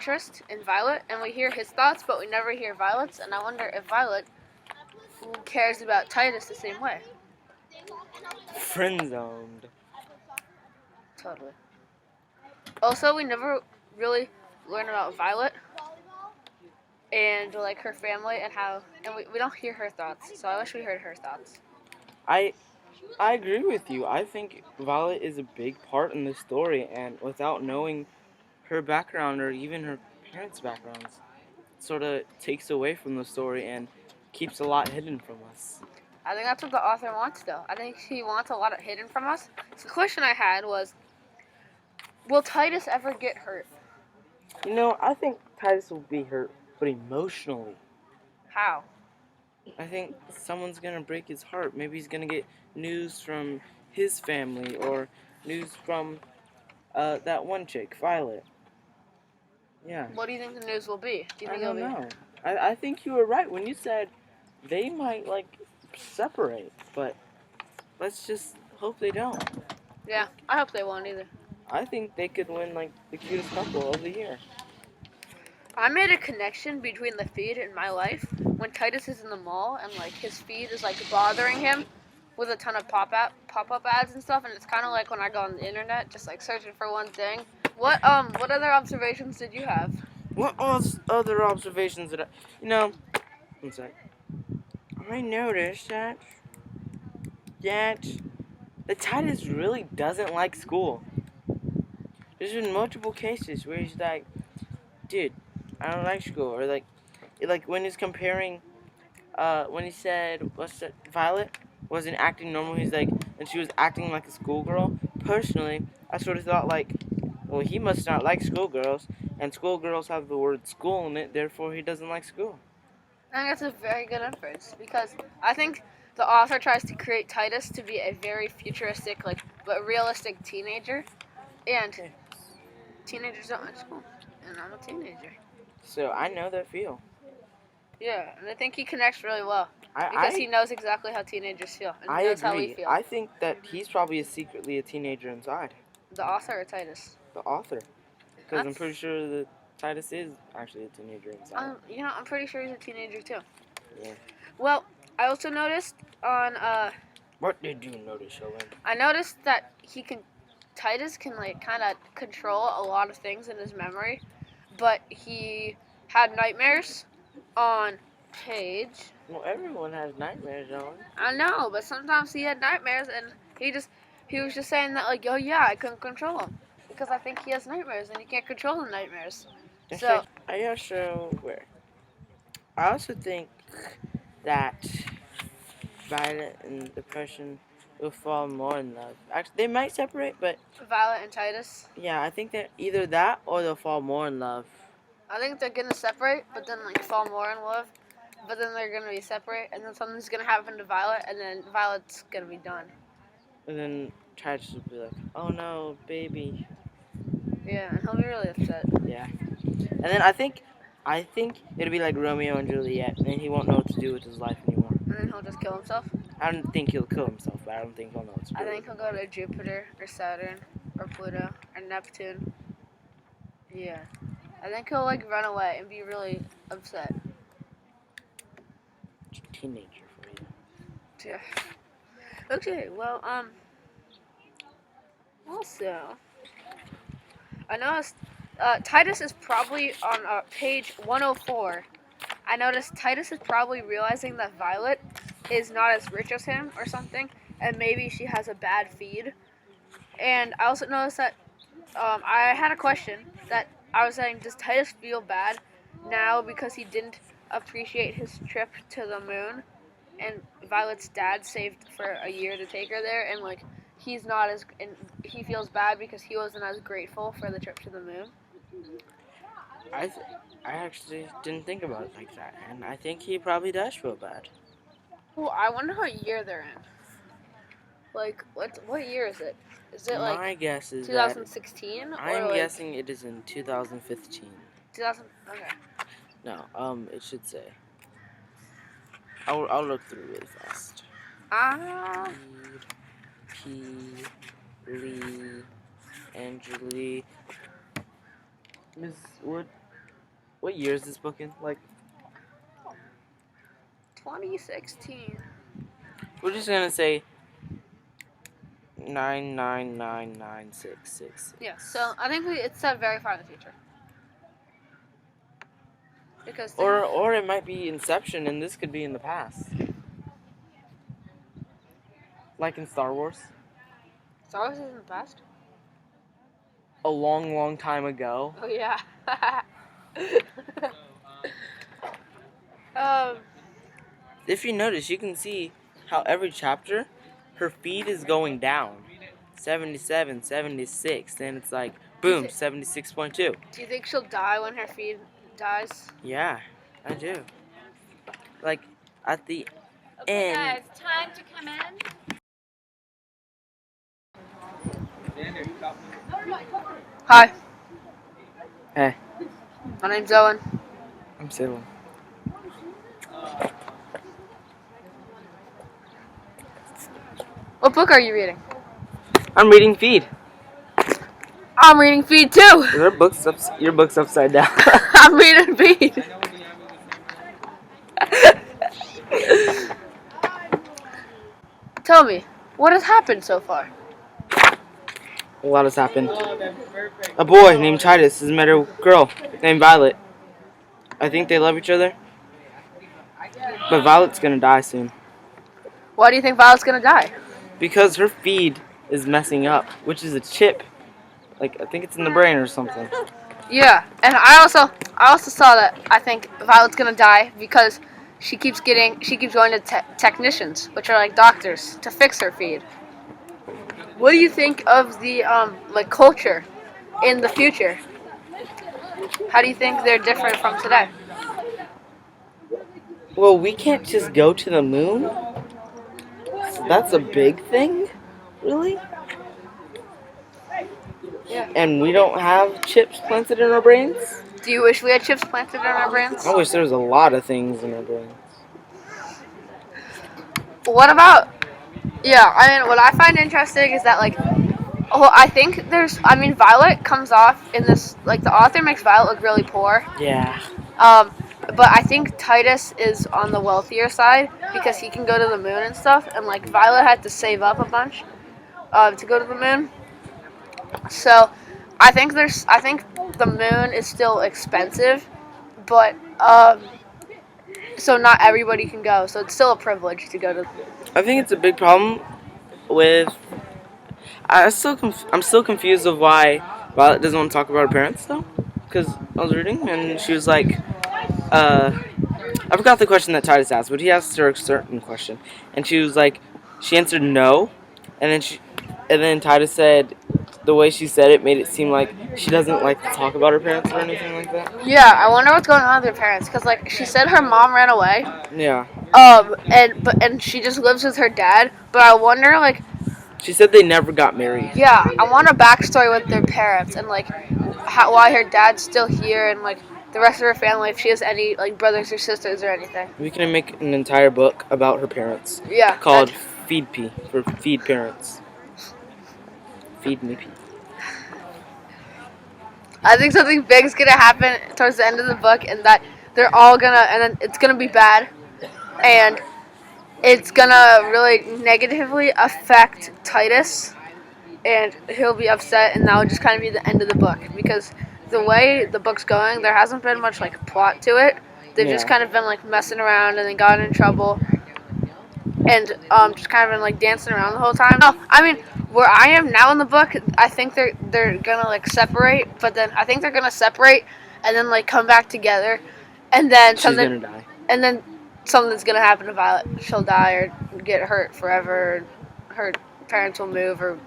interest in Violet, and we hear his thoughts, but we never hear Violet's. And I wonder if Violet cares about Titus the same way. Friend zoned. Totally. Also, we never really learn about Violet and like her family and how, and we don't hear her thoughts. So I wish we heard her thoughts. I agree with you. I think Violet is a big part in the story, and without knowing her background or even her parents' backgrounds, it sort of takes away from the story and keeps a lot hidden from us. I think that's what the author wants, though. I think he wants a lot of hidden from us. So the question I had was, will Titus ever get hurt? You know, I think Titus will be hurt, but emotionally. How? I think someone's gonna break his heart. Maybe he's gonna get news from his family or news from that one chick, Violet. Yeah. What do you think the news will be? Do you think I don't it'll know. I think you were right when you said they might separate, but let's just hope they don't. Yeah, I hope they won't either. I think they could win the cutest couple of the year. I made a connection between the feed and my life when Titus is in the mall and his feed is bothering him with a ton of pop-up ads and stuff, and it's kind of like when I go on the internet just searching for one thing. What other observations did you have? What other observations did one sec. I noticed that the Titus really doesn't like school. There's been multiple cases where he's like, dude, I don't like school. Or when he's comparing, when he said, Violet wasn't acting normal, he's like, and she was acting like a schoolgirl. Personally, I sort of thought well, he must not like schoolgirls, and schoolgirls have the word school in it, therefore he doesn't like school. I think that's a very good inference because I think the author tries to create Titus to be a very futuristic, but realistic teenager, and teenagers don't like school, and I'm a teenager. So I know that feel. Yeah, and I think he connects really well he knows exactly how teenagers feel, and I he knows agree. how we feel. I think that he's probably secretly a teenager inside. The author or Titus? The author. Because I'm pretty sure that Titus is actually a teenager inside. I'm pretty sure he's a teenager too. Yeah. Well, I also noticed on What did you notice, Owen? I noticed that Titus can kind of control a lot of things in his memory, but he had nightmares on page. Well, everyone has nightmares, Owen. I know, but sometimes he had nightmares, and he was just saying that oh yeah, I couldn't control him because I think he has nightmares and he can't control the nightmares. So I also think that Violet and the person will fall more in love. Actually, they might separate, but Violet and Titus. Yeah, I think that either that or they'll fall more in love. I think they're gonna separate, but then fall more in love. But then they're gonna be separate, and then something's gonna happen to Violet, and then Violet's gonna be done. And then Titus will be like, "Oh no, baby." Yeah, and he'll be really upset. Yeah. And then I think it'll be like Romeo and Juliet, and he won't know what to do with his life anymore. And then he'll just kill himself. I don't think he'll kill himself, but I don't think he'll know what to do. I think he'll go to Jupiter or Saturn or Pluto or Neptune. Yeah. I think he'll run away and be really upset. Teenager for you. Yeah. Okay, well, also, I noticed Titus is probably on page 104. I noticed Titus is probably realizing that Violet is not as rich as him or something, and maybe she has a bad feed. And I also noticed that I had a question that I was saying, does Titus feel bad now because he didn't appreciate his trip to the moon, and Violet's dad saved for a year to take her there, and he's not as, and he feels bad because he wasn't as grateful for the trip to the moon? I actually didn't think about it like that, and I think he probably does feel bad. Well, I wonder what year they're in. What year is it? Is it my guess is 2016? I'm guessing it is in 2015. 2000. Okay. No, it should say. I'll look through really fast. P. Lee, Angeli. Miss, what What year is this book in? Like, 2016. we're just gonna say 9999666. Yeah. So I think it's set very far in the future. Because Or it might be Inception, and this could be in the past, like in Star Wars, Star Wars is in the past. a long, long time ago. Oh yeah. um. If you notice, you can see how every chapter, her feed is going down. 77, 76, then it's like, boom, 76.2. Do you think she'll die when her feed dies? Yeah, I do. Like, at the end. Guys, time to come in. Hi. Hey. My name's Owen. I'm Salem. What book are you reading? I'm reading Feed. I'm reading Feed too. Your book's upside down. I'm reading Feed. Tell me, what has happened so far? A lot has happened. A boy named Titus has met a girl named Violet. I think they love each other. But Violet's gonna die soon. Why do you think Violet's gonna die? Because her feed is messing up, which is a chip. Like, I think it's in the brain or something. Yeah, and I also saw that I think Violet's gonna die because she keeps going to technicians, which are like doctors, to fix her feed. What do you think of the like culture in the future? How do you think they're different from today? Well, we can't just go to the moon. So that's a big thing, really? Yeah. And we don't have chips planted in our brains? Do you wish we had chips planted in our brains? I wish there was a lot of things in our brains. What about? Yeah, I mean, what I find interesting is that like, I think Violet comes off in this like the author makes Violet look really poor. Yeah. But I think Titus is on the wealthier side because he can go to the moon and stuff, and like Violet had to save up a bunch to go to the moon. So I think the moon is still expensive, but so not everybody can go. So it's still a privilege to go to. I think it's a big problem with. I'm still confused of why Violet doesn't want to talk about her parents though, because I was reading and she was like, I forgot the question that Titus asked, but he asked her a certain question, and she was like, she answered no, and then Titus said, the way she said it made it seem like she doesn't like to talk about her parents or anything like that. Yeah, I wonder what's going on with her parents, because like she said her mom ran away. Yeah. And she just lives with her dad, but I wonder like. She said they never got married. Yeah, I want a backstory with their parents and like why her dad's still here and like the rest of her family, if she has any like brothers or sisters or anything. We can make an entire book about her parents. Yeah. Called Feed P for Feed Parents. Feed me P. I think something big is gonna happen towards the end of the book, and that they're all gonna, and then it's gonna be bad, and it's gonna really negatively affect Titus, and he'll be upset, and that will just kind of be the end of the book because the way the book's going, there hasn't been much like plot to it. They've just kind of been like messing around, and they got in trouble, and just kind of been like dancing around the whole time. No, I mean where I am now in the book, I think they're gonna like separate, but then I think they're gonna separate and then like come back together, and then She's gonna die. And then something's gonna happen to Violet. She'll die or get hurt forever. Or her parents will move or